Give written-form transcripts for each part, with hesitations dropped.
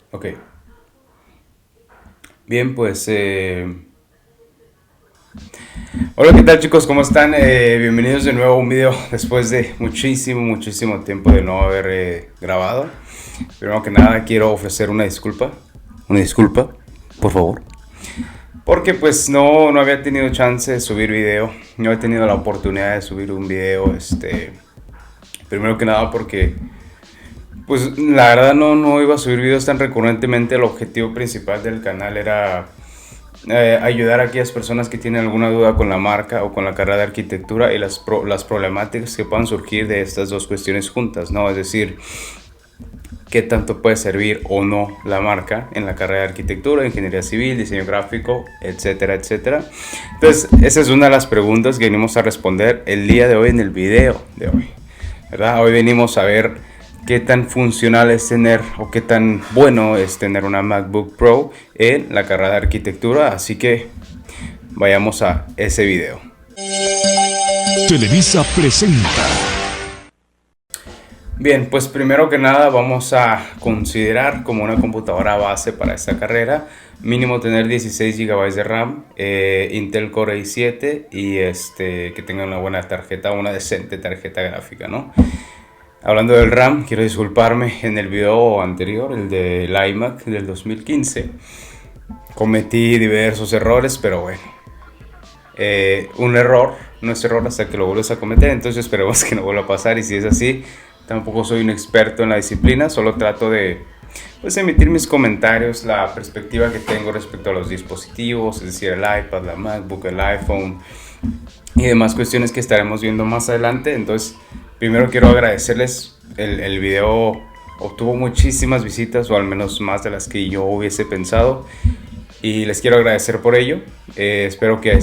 Ok, bien, pues hola, ¿qué tal chicos? ¿Cómo están? Bienvenidos de nuevo a un video después de muchísimo tiempo de no haber grabado. Primero que nada quiero ofrecer una disculpa, por favor. Porque pues no había tenido chance de subir video, no he tenido la oportunidad de subir un video, primero que nada porque pues la verdad no iba a subir videos tan recurrentemente. El objetivo principal del canal era ayudar a aquellas personas que tienen alguna duda con la marca o con la carrera de arquitectura y las problemáticas que puedan surgir de estas dos cuestiones juntas, ¿no? Es decir, qué tanto puede servir o no la marca en la carrera de arquitectura, ingeniería civil, diseño gráfico, etcétera, etcétera. Entonces, esa es una de las preguntas que venimos a responder el día de hoy en el video de hoy, ¿verdad? Hoy venimos a ver qué tan funcional es tener o qué tan bueno es tener una MacBook Pro en la carrera de arquitectura, así que vayamos a ese video. Televisa presenta. Bien, pues primero que nada vamos a considerar como una computadora base para esta carrera mínimo tener 16 GB de RAM, Intel Core i7 y que tenga una buena tarjeta, una decente tarjeta gráfica, ¿no? Hablando del RAM, quiero disculparme. En el video anterior, el del iMac del 2015, cometí diversos errores, pero bueno, un error no es error hasta que lo vuelves a cometer, entonces esperemos que no vuelva a pasar. Y si es así, tampoco soy un experto en la disciplina, solo trato de pues emitir mis comentarios, la perspectiva que tengo respecto a los dispositivos, es decir, el iPad, la MacBook, el iPhone y demás cuestiones que estaremos viendo más adelante. Entonces, primero quiero agradecerles. El video obtuvo muchísimas visitas, o al menos más de las que yo hubiese pensado, y les quiero agradecer por ello. Espero que a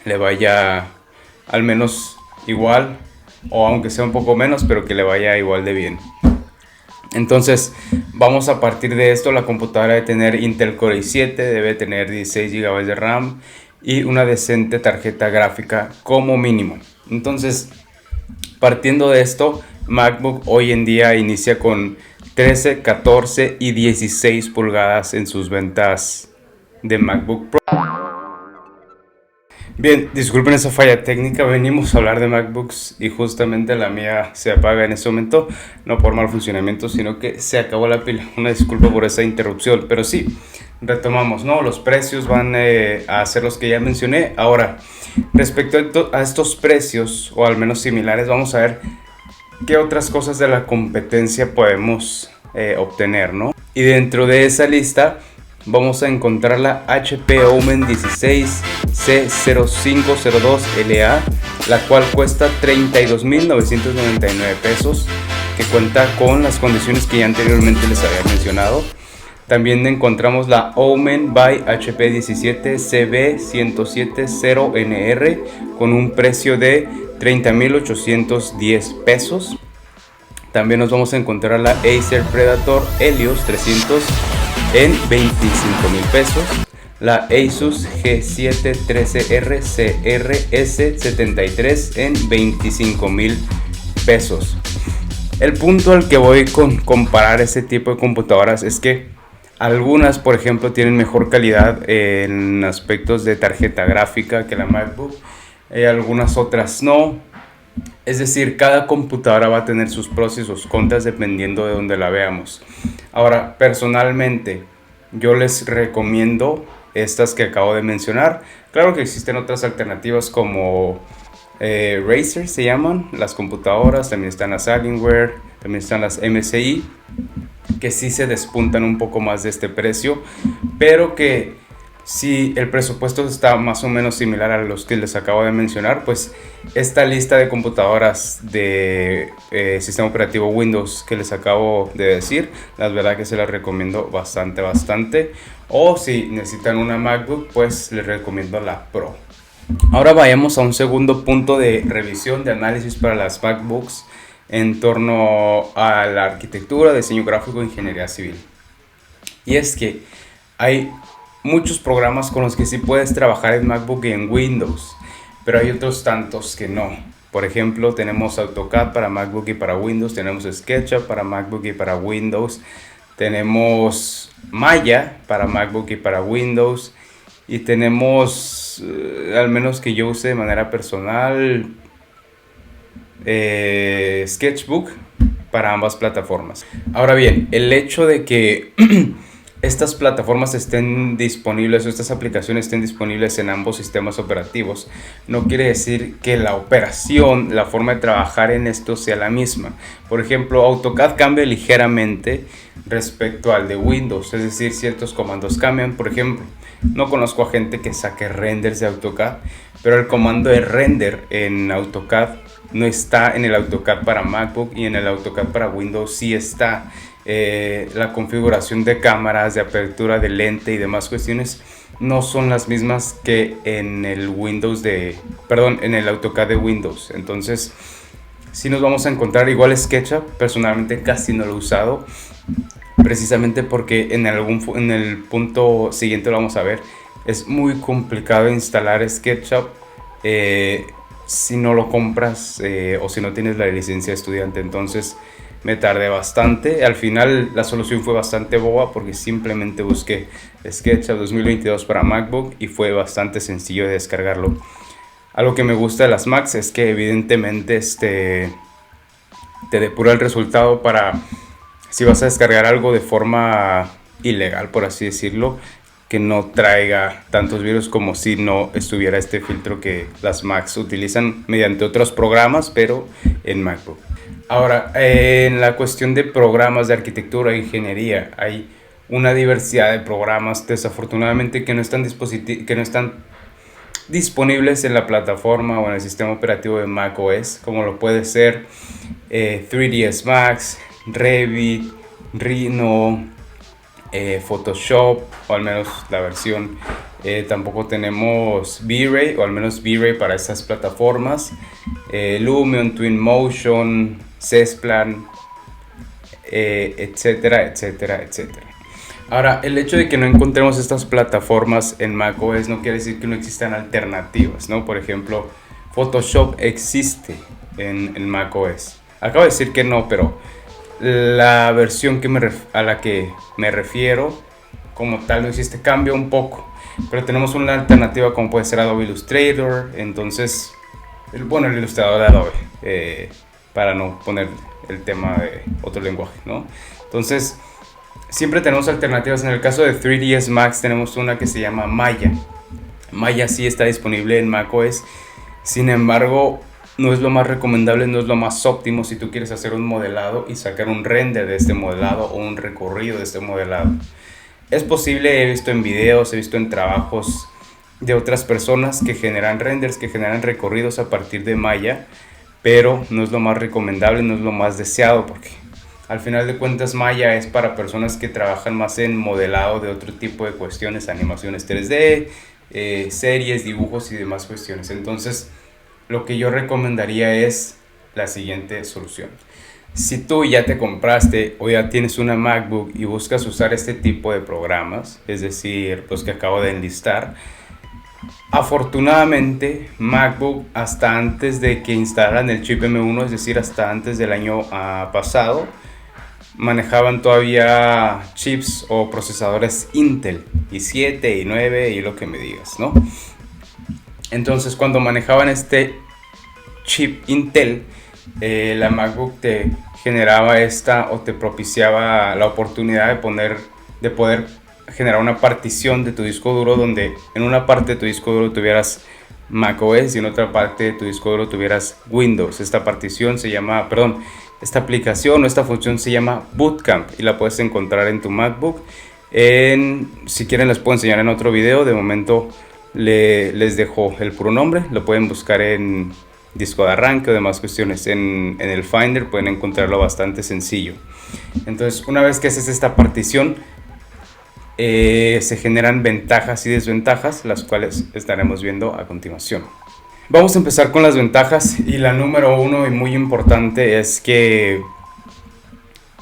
le vaya al menos igual, o aunque sea un poco menos, pero que le vaya igual de bien. Entonces, vamos a partir de esto. La computadora debe tener Intel Core i7, debe tener 16 GB de RAM y una decente tarjeta gráfica como mínimo. Entonces, partiendo de esto, MacBook hoy en día inicia con 13, 14 y 16 pulgadas en sus ventas de MacBook Pro. Bien, disculpen esa falla técnica, venimos a hablar de MacBooks y justamente la mía se apaga en este momento, no por mal funcionamiento, sino que se acabó la pila. Una disculpa por esa interrupción, pero sí, retomamos, ¿no? Los precios van a ser los que ya mencioné. Ahora, respecto a estos precios, o al menos similares, vamos a ver qué otras cosas de la competencia podemos obtener, ¿no? Y dentro de esa lista vamos a encontrar la HP Omen 16 C0502LA, la cual cuesta 32.999 pesos, que cuenta con las condiciones que ya anteriormente les había mencionado. También encontramos la Omen by HP 17 CB1070NR con un precio de 30.810 pesos. También nos vamos a encontrar la Acer Predator Helios 300 en 25.000 pesos. La Asus G7 13R CRS73 en 25.000 pesos. El punto al que voy con comparar este tipo de computadoras es que algunas, por ejemplo, tienen mejor calidad en aspectos de tarjeta gráfica que la MacBook, algunas otras no. Es decir, cada computadora va a tener sus pros y sus contras dependiendo de donde la veamos. Ahora, personalmente, yo les recomiendo estas que acabo de mencionar. Claro que existen otras alternativas como Razer se llaman las computadoras, también están las Alienware, también están las MSI, que sí se despuntan un poco más de este precio, pero que si el presupuesto está más o menos similar a los que les acabo de mencionar, pues esta lista de computadoras de sistema operativo Windows que les acabo de decir, la verdad que se las recomiendo bastante. O si necesitan una MacBook, pues les recomiendo la Pro. Ahora vayamos a un segundo punto de revisión, de análisis para las MacBooks en torno a la arquitectura, diseño gráfico e ingeniería civil. Y es que hay muchos programas con los que sí puedes trabajar en MacBook y en Windows, pero hay otros tantos que no. Por ejemplo, tenemos AutoCAD para MacBook y para Windows, tenemos SketchUp para MacBook y para Windows, tenemos Maya para MacBook y para Windows, y tenemos, al menos que yo use de manera personal, Sketchbook para ambas plataformas. Ahora bien, el hecho de que estas plataformas estén disponibles o estas aplicaciones estén disponibles en ambos sistemas operativos no quiere decir que la operación, la forma de trabajar en esto sea la misma. Por ejemplo, AutoCAD cambia ligeramente respecto al de Windows, es decir, ciertos comandos cambian. Por ejemplo, no conozco a gente que saque renders de AutoCAD, pero el comando de render en AutoCAD no está en el AutoCAD para MacBook, y en el AutoCAD para Windows sí está. La configuración de cámaras, de apertura de lente y demás cuestiones no son las mismas que en el en el AutoCAD de Windows. Entonces, si nos vamos a encontrar igual SketchUp. Personalmente casi no lo he usado, precisamente porque en el punto siguiente lo vamos a ver. Es muy complicado instalar SketchUp si no lo compras o si no tienes la licencia de estudiante. Entonces me tardé bastante. Al final la solución fue bastante boba, porque simplemente busqué SketchUp 2022 para MacBook y fue bastante sencillo de descargarlo. Algo que me gusta de las Macs es que evidentemente te depura el resultado para si vas a descargar algo de forma ilegal, por así decirlo, que no traiga tantos virus como si no estuviera este filtro que las Macs utilizan mediante otros programas, pero en MacBook. Ahora, en la cuestión de programas de arquitectura e ingeniería, hay una diversidad de programas, desafortunadamente, que no están disponibles en la plataforma o en el sistema operativo de macOS, como lo puede ser 3ds Max, Revit, Rhino, Photoshop, o al menos la versión. Tampoco tenemos V-Ray, o al menos V-Ray para estas plataformas. Lumion, Twinmotion, Cesplan, etcétera, etcétera, etcétera. Ahora, el hecho de que no encontremos estas plataformas en macOS no quiere decir que no existan alternativas, ¿no? Por ejemplo, Photoshop existe en macOS. Acabo de decir que no, pero la versión a la que me refiero como tal no existe, cambia un poco. Pero tenemos una alternativa como puede ser Adobe Illustrator. Entonces, el ilustrador de Adobe, para no poner el tema de otro lenguaje, ¿no? Entonces, siempre tenemos alternativas. En el caso de 3ds Max tenemos una que se llama Maya. Maya sí está disponible en macOS. Sin embargo, no es lo más recomendable, no es lo más óptimo si tú quieres hacer un modelado y sacar un render de este modelado o un recorrido de este modelado. Es posible, he visto en videos, he visto en trabajos de otras personas que generan renders, que generan recorridos a partir de Maya, pero no es lo más recomendable, no es lo más deseado, porque al final de cuentas Maya es para personas que trabajan más en modelado de otro tipo de cuestiones, animaciones 3D, series, dibujos y demás cuestiones. Entonces, lo que yo recomendaría es la siguiente solución. Si tú ya te compraste o ya tienes una MacBook y buscas usar este tipo de programas, es decir, los que acabo de enlistar, afortunadamente MacBook, hasta antes de que instalaran el chip M1, es decir, hasta antes del año pasado, manejaban todavía chips o procesadores Intel, i7, i9 y lo que me digas, ¿no? Entonces, cuando manejaban este chip Intel, la MacBook te generaba o te propiciaba la oportunidad de poder generar una partición de tu disco duro, donde en una parte de tu disco duro tuvieras macOS y en otra parte de tu disco duro tuvieras Windows. Esta aplicación o esta función se llama Bootcamp y la puedes encontrar en tu MacBook. Si quieren les puedo enseñar en otro video. De momento les dejo el puro nombre, lo pueden buscar en disco de arranque o demás cuestiones. En el Finder pueden encontrarlo bastante sencillo. Entonces, una vez que haces esta partición, se generan ventajas y desventajas, las cuales estaremos viendo a continuación. Vamos a empezar con las ventajas, y la número uno y muy importante es que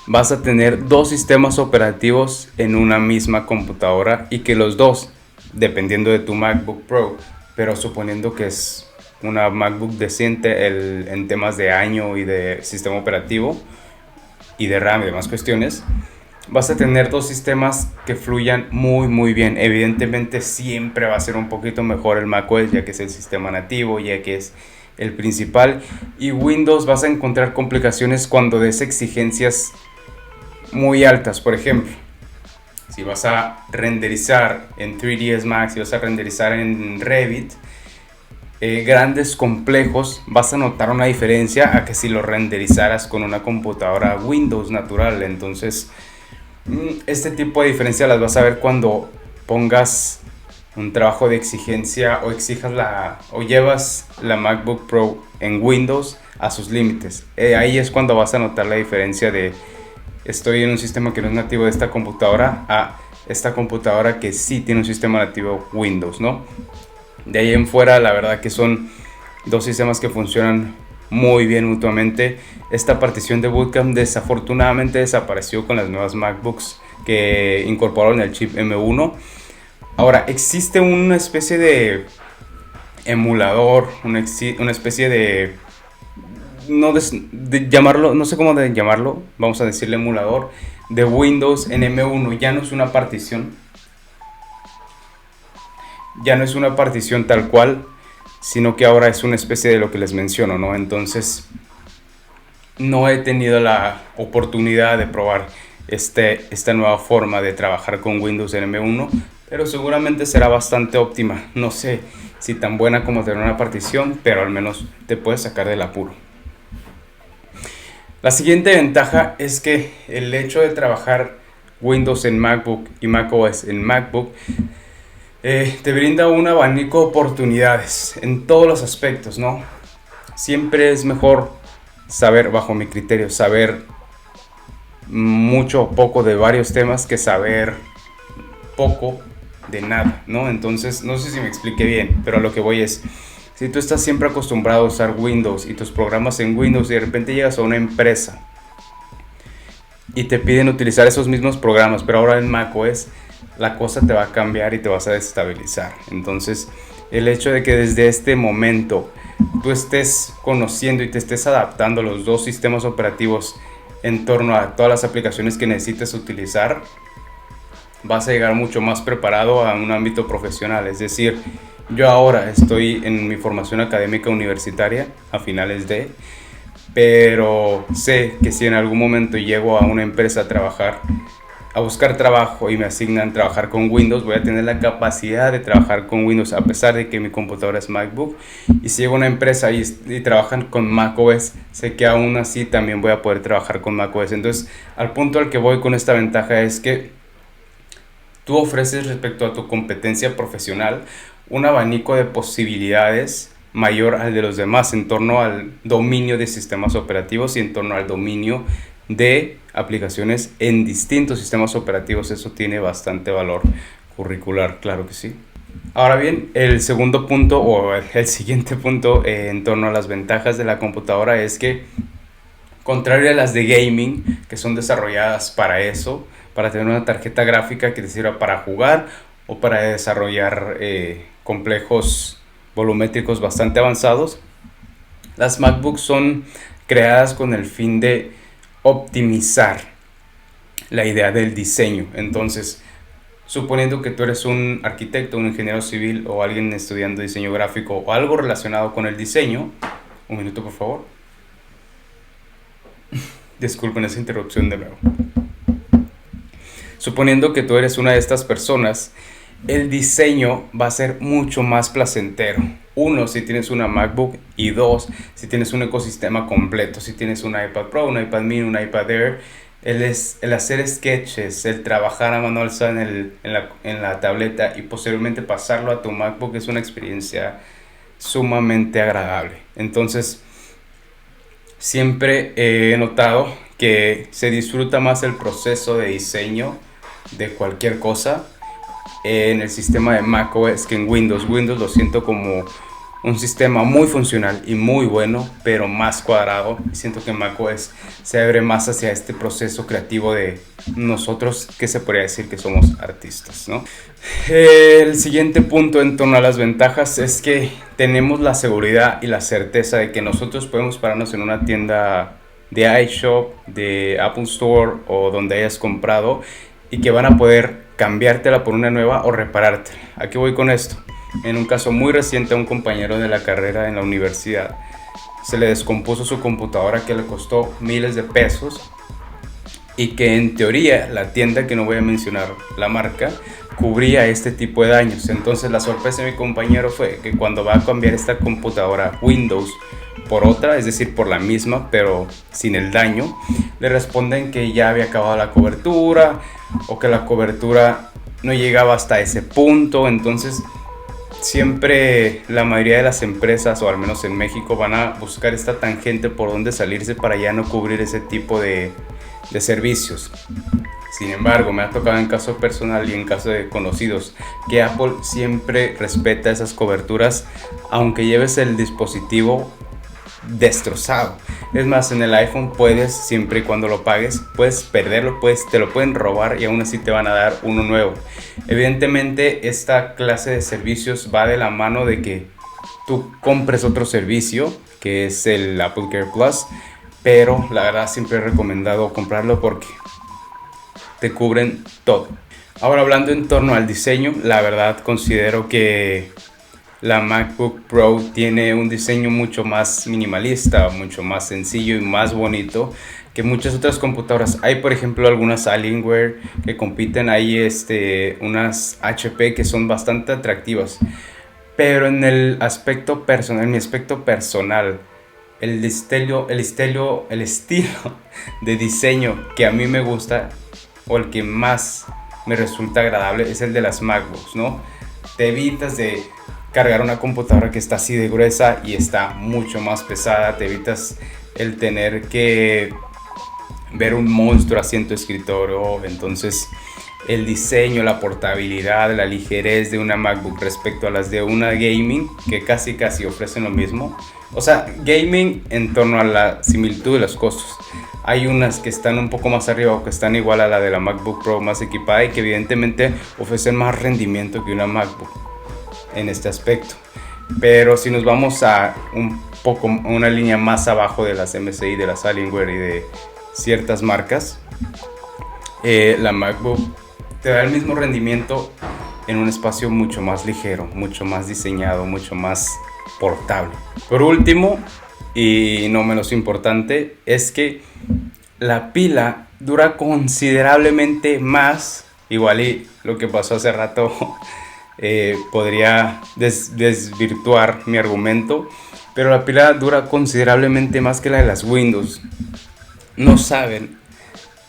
vas a tener dos sistemas operativos en una misma computadora, y que los dos, dependiendo de tu MacBook Pro, pero suponiendo que es una MacBook decente en temas de año y de sistema operativo y de RAM y demás cuestiones, vas a tener dos sistemas que fluyan muy bien. Evidentemente siempre va a ser un poquito mejor el macOS, ya que es el sistema nativo, ya que es el principal. Y Windows vas a encontrar complicaciones cuando des exigencias muy altas. Por ejemplo, si vas a renderizar en 3ds Max, si vas a renderizar en Revit, grandes complejos, vas a notar una diferencia a que si lo renderizaras con una computadora Windows natural. Entonces este tipo de diferencia las vas a ver cuando pongas un trabajo de exigencia o exijas o llevas la MacBook Pro en Windows a sus límites. Ahí es cuando vas a notar la diferencia de estoy en un sistema que no es nativo de esta computadora a esta computadora que sí tiene un sistema nativo Windows, ¿no? De ahí en fuera, la verdad que son dos sistemas que funcionan muy bien mutuamente. Esta partición de Bootcamp desafortunadamente desapareció con las nuevas MacBooks que incorporaron el chip M1. Ahora, existe una especie de emulador, una especie de llamarlo, no sé cómo de llamarlo, vamos a decirle emulador de Windows en M1. Ya no es una partición, tal cual, sino que ahora es una especie de lo que les menciono, ¿no? Entonces no he tenido la oportunidad de probar esta nueva forma de trabajar con Windows en M1, pero seguramente será bastante óptima. No sé si tan buena como tener una partición, pero al menos te puedes sacar del apuro. La siguiente ventaja es que el hecho de trabajar Windows en MacBook y macOS en MacBook te brinda un abanico de oportunidades en todos los aspectos, ¿no? Siempre es mejor saber, bajo mi criterio, saber mucho o poco de varios temas que saber poco de nada, ¿no? Entonces, no sé si me expliqué bien, pero a lo que voy es, si tú estás siempre acostumbrado a usar Windows y tus programas en Windows y de repente llegas a una empresa y te piden utilizar esos mismos programas, pero ahora en macOS, la cosa te va a cambiar y te vas a desestabilizar. Entonces, el hecho de que desde este momento tú estés conociendo y te estés adaptando a los dos sistemas operativos en torno a todas las aplicaciones que necesites utilizar, vas a llegar mucho más preparado a un ámbito profesional. Es decir, yo ahora estoy en mi formación académica universitaria a finales de, pero sé que si en algún momento llego a una empresa a trabajar, a buscar trabajo y me asignan trabajar con Windows, voy a tener la capacidad de trabajar con Windows a pesar de que mi computadora es MacBook. Y si llego a una empresa y trabajan con macOS, sé que aún así también voy a poder trabajar con macOS. Entonces, al punto al que voy con esta ventaja es que tú ofreces, respecto a tu competencia profesional, un abanico de posibilidades mayor al de los demás en torno al dominio de sistemas operativos y en torno al dominio de aplicaciones en distintos sistemas operativos. Eso tiene bastante valor curricular, claro que sí. Ahora bien, el segundo punto o el siguiente punto en torno a las ventajas de la computadora es que, contrario a las de gaming, que son desarrolladas para eso, para tener una tarjeta gráfica que te sirva para jugar o para desarrollar complejos volumétricos bastante avanzados, las MacBooks son creadas con el fin de optimizar la idea del diseño. Entonces, suponiendo que tú eres un arquitecto, un ingeniero civil o alguien estudiando diseño gráfico o algo relacionado con el diseño, un minuto por favor, disculpen esa interrupción de nuevo. Suponiendo que tú eres una de estas personas, el diseño va a ser mucho más placentero. Uno, si tienes una MacBook, y dos, si tienes un ecosistema completo, si tienes un iPad Pro, un iPad mini, un iPad Air, el hacer sketches, el trabajar a mano alzada en la tableta y posteriormente pasarlo a tu MacBook es una experiencia sumamente agradable. Entonces, siempre he notado que se disfruta más el proceso de diseño de cualquier cosa en el sistema de macOS que en Windows. Windows lo siento como un sistema muy funcional y muy bueno, pero más cuadrado. Siento que macOS se abre más hacia este proceso creativo de nosotros, que se podría decir que somos artistas, ¿no? El siguiente punto en torno a las ventajas es que tenemos la seguridad y la certeza de que nosotros podemos pararnos en una tienda de iShop, de Apple Store o donde hayas comprado, y que van a poder cambiártela por una nueva o reparártela. ¿A qué voy con esto? En un caso muy reciente, a un compañero de la carrera en la universidad se le descompuso su computadora, que le costó miles de pesos, y que en teoría la tienda, que no voy a mencionar la marca, cubría este tipo de daños. Entonces la sorpresa de mi compañero fue que cuando va a cambiar esta computadora Windows por otra, es decir, por la misma pero sin el daño, le responden que ya había acabado la cobertura, o que la cobertura no llegaba hasta ese punto. Entonces siempre la mayoría de las empresas, o al menos en México, van a buscar esta tangente por donde salirse para ya no cubrir ese tipo de servicios. Sin embargo, me ha tocado en caso personal y en caso de conocidos que Apple siempre respeta esas coberturas, aunque lleves el dispositivo destrozado. Es más, en el iPhone puedes, siempre y cuando lo pagues, puedes perderlo, te lo pueden robar y aún así te van a dar uno nuevo. Evidentemente, esta clase de servicios va de la mano de que tú compres otro servicio, que es el Apple Care Plus, pero la verdad siempre he recomendado comprarlo porque te cubren todo. Ahora, hablando en torno al diseño, la verdad considero que la MacBook Pro tiene un diseño mucho más minimalista, mucho más sencillo y más bonito que muchas otras computadoras. Hay, por ejemplo, algunas Alienware que compiten ahí, unas HP que son bastante atractivas. Pero en el aspecto personal, en mi aspecto personal, el estilo de diseño que a mí me gusta, o el que más me resulta agradable, es el de las MacBooks, ¿no? Te evitas de cargar una computadora que está así de gruesa y está mucho más pesada. Te evitas el tener que ver un monstruo así en tu escritorio. Entonces el diseño, la portabilidad, la ligerez de una MacBook respecto a las de una gaming, que casi ofrecen lo mismo. O sea, gaming en torno a la similitud de los costos. Hay unas que están un poco más arriba o que están igual a la de la MacBook Pro más equipada, y que evidentemente ofrecen más rendimiento que una MacBook en este aspecto. Pero si nos vamos a una línea más abajo de las MSI, de las Alienware y de ciertas marcas, la MacBook te da el mismo rendimiento en un espacio mucho más ligero, mucho más diseñado, mucho más portable. Por último, y no menos importante, es que la pila dura considerablemente más. Igual y lo que pasó hace rato podría desvirtuar mi argumento, pero la pila dura considerablemente más que la de las Windows. No saben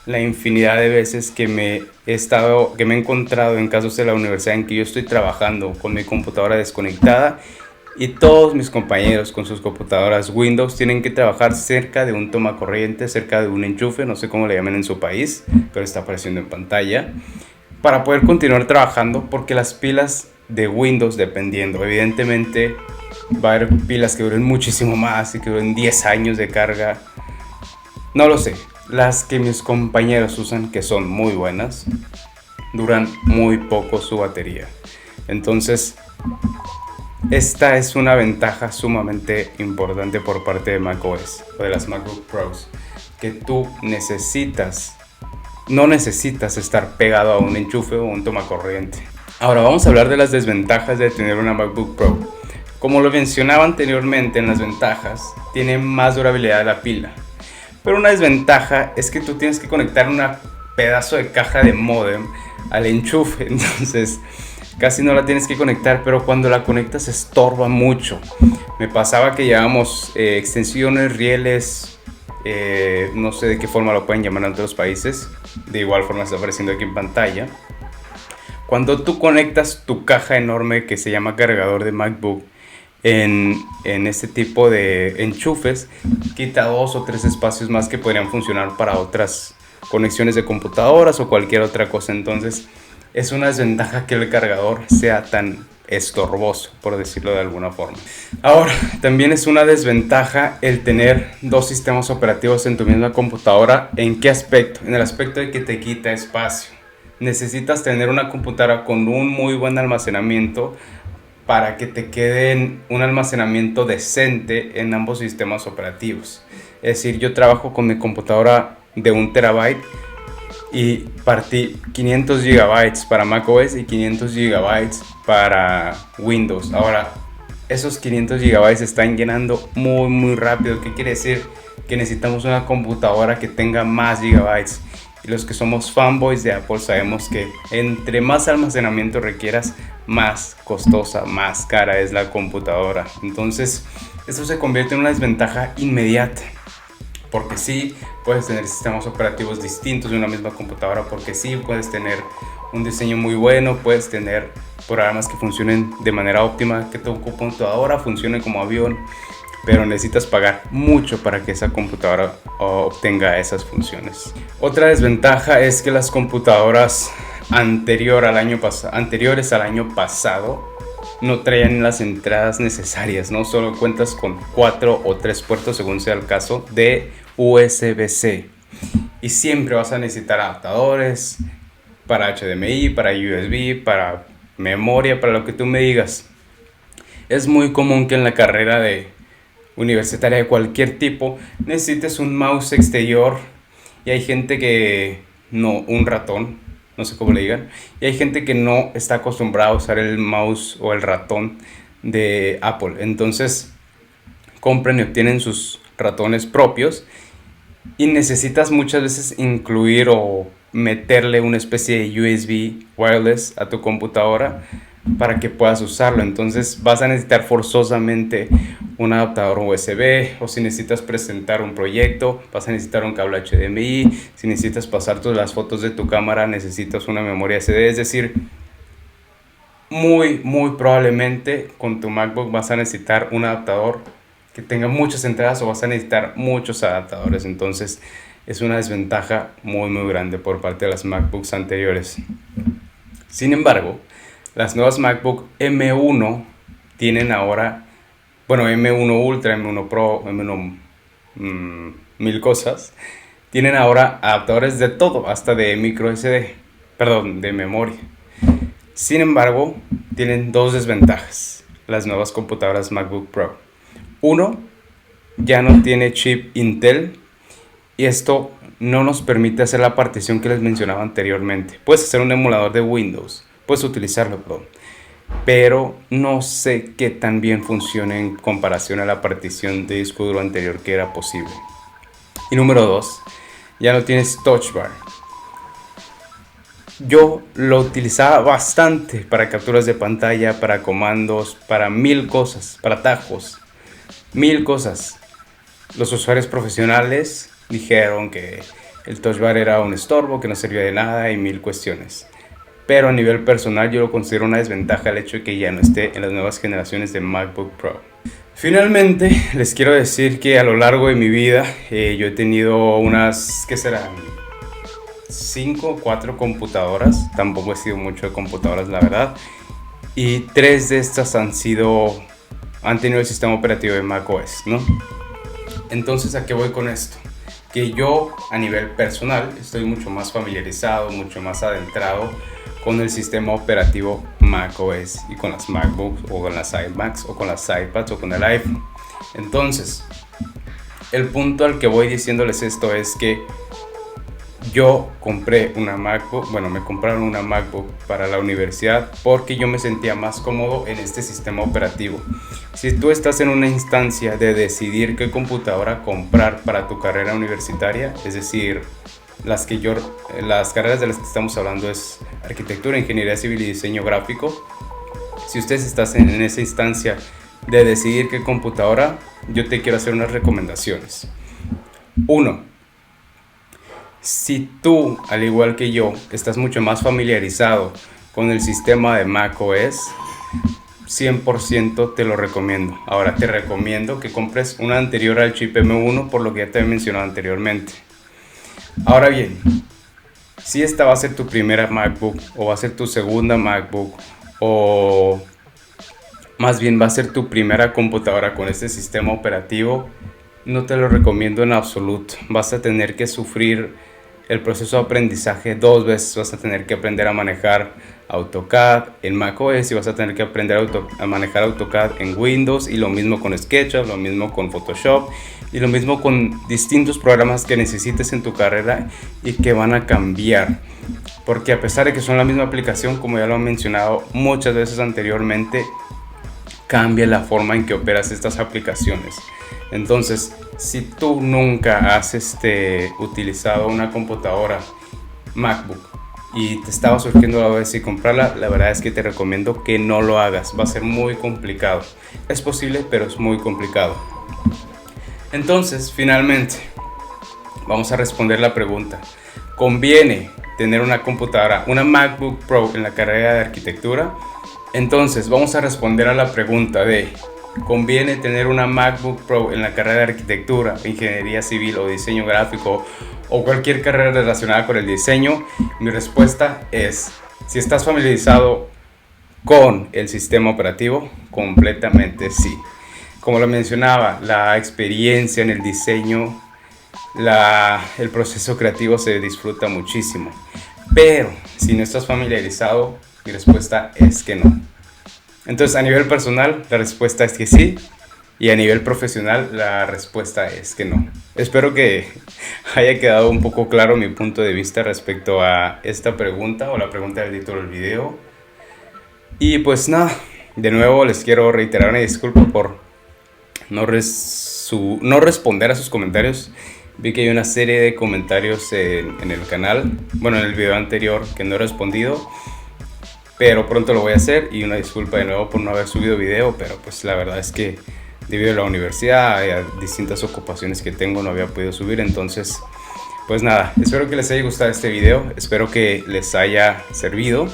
la infinidad de veces que me he encontrado en casos de la universidad en que yo estoy trabajando con mi computadora desconectada, y todos mis compañeros con sus computadoras Windows tienen que trabajar cerca de un tomacorriente, cerca de un enchufe, no sé cómo le llaman en su país, pero está apareciendo en pantalla, para poder continuar trabajando, porque las pilas de Windows, dependiendo, evidentemente va a haber pilas que duren muchísimo más y que duren 10 años de carga. No lo sé. Las que mis compañeros usan, que son muy buenas, duran muy poco su batería. Entonces, esta es una ventaja sumamente importante por parte de macOS o de las MacBook Pros, que tú no necesitas estar pegado a un enchufe o un tomacorriente. Ahora vamos a hablar de las desventajas de tener una MacBook Pro. Como lo mencionaba anteriormente, en las ventajas tiene más durabilidad la pila. Pero una desventaja es que tú tienes que conectar un pedazo de caja de módem al enchufe, entonces casi no la tienes que conectar, pero cuando la conectas estorba mucho. Me pasaba que llevábamos extensiones, rieles, no sé de qué forma lo pueden llamar en otros países, de igual forma está apareciendo aquí en pantalla. Cuando tú conectas tu caja enorme que se llama cargador de MacBook en este tipo de enchufes, quita 2 o 3 espacios más que podrían funcionar para otras conexiones de computadoras o cualquier otra cosa. Entonces es una desventaja que el cargador sea tan estorboso, por decirlo de alguna forma. Ahora, también es una desventaja el tener 2 sistemas operativos en tu misma computadora. ¿En qué aspecto? En el aspecto de que te quita espacio. Necesitas tener una computadora con un muy buen almacenamiento para que te queden un almacenamiento decente en ambos sistemas operativos. Es decir, yo trabajo con mi computadora de 1 TB y partí 500 GB para macOS y 500 GB para Windows. Ahora, esos 500 GB están llenando muy rápido. ¿Qué quiere decir? Que necesitamos una computadora que tenga más gigabytes. Y los que somos fanboys de Apple sabemos que entre más almacenamiento requieras, más costosa, más cara es la computadora. Entonces, esto se convierte en una desventaja inmediata. Porque sí, puedes tener sistemas operativos distintos de una misma computadora. Porque sí, puedes tener un diseño muy bueno, puedes tener programas que funcionen de manera óptima, que tu computadora funcione como avión, pero necesitas pagar mucho para que esa computadora obtenga esas funciones. Otra desventaja es que las computadoras anteriores al año pasado no traían las entradas necesarias, ¿no? Solo cuentas con 4 o 3 puertos, según sea el caso, de USB-C. Y siempre vas a necesitar adaptadores para HDMI, para USB, para memoria, para lo que tú me digas. Es muy común que en la carrera de universitaria de cualquier tipo necesites un mouse exterior, y hay gente que no, un ratón, no sé cómo le digan, y hay gente que no está acostumbrada a usar el mouse o el ratón de Apple. Entonces compran y obtienen sus ratones propios y necesitas muchas veces incluir o meterle una especie de USB wireless a tu computadora para que puedas usarlo. Entonces vas a necesitar forzosamente un adaptador USB, o si necesitas presentar un proyecto vas a necesitar un cable HDMI. Si necesitas pasar todas las fotos de tu cámara necesitas una memoria SD. Es decir, muy probablemente con tu MacBook vas a necesitar un adaptador que tenga muchas entradas, o vas a necesitar muchos adaptadores. Entonces es una desventaja muy grande por parte de las MacBooks anteriores. Sin embargo, las nuevas MacBook M1 tienen ahora, bueno, M1 Ultra, M1 Pro, M1 mil cosas, tienen ahora adaptadores de todo, hasta de micro SD, perdón, de memoria. Sin embargo, tienen dos desventajas las nuevas computadoras MacBook Pro. Uno, ya no tiene chip Intel, y esto no nos permite hacer la partición que les mencionaba anteriormente. Puedes hacer un emulador de Windows, puedes utilizarlo, pero no sé qué tan bien funciona en comparación a la partición de disco duro anterior que era posible. Y número 2, ya no tienes Touch Bar. Yo lo utilizaba bastante para capturas de pantalla, para comandos, para mil cosas, para atajos, mil cosas. Los usuarios profesionales dijeron que el Touch Bar era un estorbo, que no servía de nada y mil cuestiones. Pero a nivel personal yo lo considero una desventaja el hecho de que ya no esté en las nuevas generaciones de MacBook Pro. Finalmente les quiero decir que a lo largo de mi vida yo he tenido unas, ¿qué serán? 5 o 4 computadoras. Tampoco he sido mucho de computadoras, la verdad. Y 3 de estas han tenido el sistema operativo de macOS, ¿no? Entonces, ¿a qué voy con esto? Que yo a nivel personal estoy mucho más familiarizado, mucho más adentrado con el sistema operativo macOS y con las MacBooks o con las iMacs o con las iPads o con el iPhone. Entonces, el punto al que voy diciéndoles esto es que yo compré una MacBook, bueno, me compraron una MacBook para la universidad porque yo me sentía más cómodo en este sistema operativo. Si tú estás en una instancia de decidir qué computadora comprar para tu carrera universitaria, es decir, las carreras de las que estamos hablando es arquitectura, ingeniería civil y diseño gráfico. Si ustedes están en esa instancia de decidir qué computadora, yo te quiero hacer unas recomendaciones. 1. Si tú, al igual que yo, estás mucho más familiarizado con el sistema de macOS, 100% te lo recomiendo. Ahora, te recomiendo que compres una anterior al chip M1, por lo que ya te he mencionado anteriormente. Ahora bien, si esta va a ser tu primera MacBook, o va a ser tu segunda MacBook, o más bien va a ser tu primera computadora con este sistema operativo, no te lo recomiendo en absoluto. Vas a tener que sufrir el proceso de aprendizaje 2 veces. Vas a tener que aprender a manejar AutoCAD en macOS y vas a tener que aprender a manejar AutoCAD en Windows, y lo mismo con SketchUp, lo mismo con Photoshop y lo mismo con distintos programas que necesites en tu carrera y que van a cambiar, porque a pesar de que son la misma aplicación, como ya lo he mencionado muchas veces anteriormente, cambia la forma en que operas estas aplicaciones. Entonces, si tú nunca has utilizado una computadora MacBook y te estaba surgiendo la duda de si comprarla, la verdad es que te recomiendo que no lo hagas. Va a ser muy complicado. Es posible, pero es muy complicado. Entonces, finalmente, vamos a responder la pregunta. ¿Conviene tener una computadora, una MacBook Pro en la carrera de arquitectura? Entonces, vamos a responder a la pregunta de ¿conviene tener una MacBook Pro en la carrera de arquitectura, ingeniería civil o diseño gráfico o cualquier carrera relacionada con el diseño? Mi respuesta es, si estás familiarizado con el sistema operativo, completamente sí. Como lo mencionaba, la experiencia en el diseño, el proceso creativo se disfruta muchísimo. Pero si no estás familiarizado, mi respuesta es que no. Entonces, a nivel personal, la respuesta es que sí. Y a nivel profesional, la respuesta es que no. Espero que haya quedado un poco claro mi punto de vista respecto a esta pregunta o la pregunta del título del video. Y pues nada, de nuevo les quiero reiterar una disculpa por no responder a sus comentarios. Vi que hay una serie de comentarios en el canal, bueno, en el video anterior, que no he respondido, pero pronto lo voy a hacer. Y una disculpa de nuevo por no haber subido video, pero pues la verdad es que debido a la universidad y a distintas ocupaciones que tengo no había podido subir. Entonces pues nada, espero que les haya gustado este video, espero que les haya servido,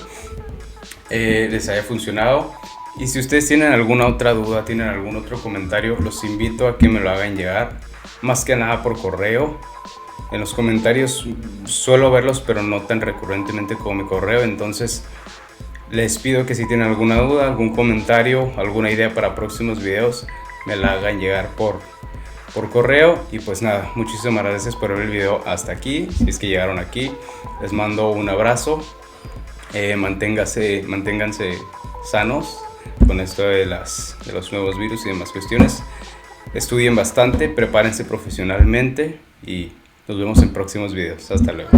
les haya funcionado. Y si ustedes tienen alguna otra duda, tienen algún otro comentario, los invito a que me lo hagan llegar, más que nada por correo. En los comentarios suelo verlos, pero no tan recurrentemente como mi correo. Entonces les pido que si tienen alguna duda, algún comentario, alguna idea para próximos videos, me la hagan llegar por correo. Y pues nada, muchísimas gracias por ver el video hasta aquí. Si es que llegaron aquí, les mando un abrazo. Manténganse sanos con esto de los nuevos virus y demás cuestiones. Estudien bastante, prepárense profesionalmente y nos vemos en próximos videos. Hasta luego.